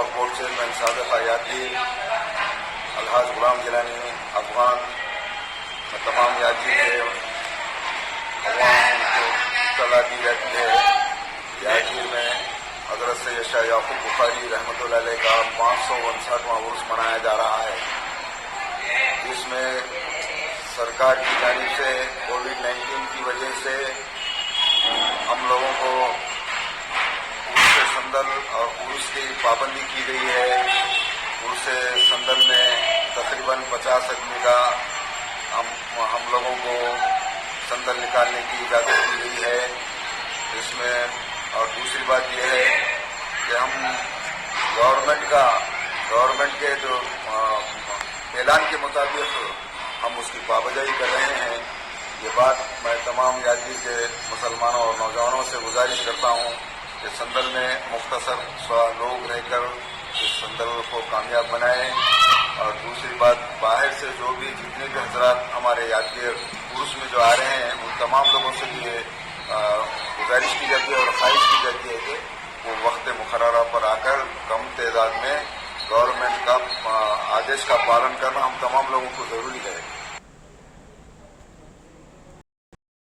وقت board chairman صادق یادگیر، الحاج غلام گیلانی افغان، میں تمام یادگیر عوام کو اطلاع دی جاتی ہے یادگیر میں حضرت سید شاہ یعقوب بخاری رحمۃ اللہ علیہ کا 559واں عرس منایا جا رہا ہے، جس میں سرکار کی جانب سے کووڈ-19 کی وجہ سے ہم لوگوں کو عرس سندل اور عرس کی پابندی کی گئی ہے۔ عرس سندل میں تقریباً 50 آدمی کا ہم لوگوں کو سندل نکالنے کی اجازت دی گئی ہے اس میں۔ اور دوسری بات یہ ہے کہ ہم گورنمنٹ کے جو اعلان کے مطابق ہم اس کی پابندی کر رہے ہیں۔ یہ بات میں تمام یادگیر کے مسلمانوں اور نوجوانوں سے گزارش کرتا ہوں کہ سندل میں مختصر لوگ رہ کر اس سندل کو کامیاب بنائیں۔ اور دوسری بات، باہر سے جو بھی جتنے بھی حضرات ہمارے یادگیر عرس میں جو آ رہے ہیں ان تمام لوگوں سے بھی گزارش کی جاتی ہے اور خواہش کی جاتی ہے کہ وہ وقت مقررہ پر آ کر کم تعداد میں گورنمنٹ کا آدیش کا پالن کرنا ہم تمام لوگوں کو ضروری ہے۔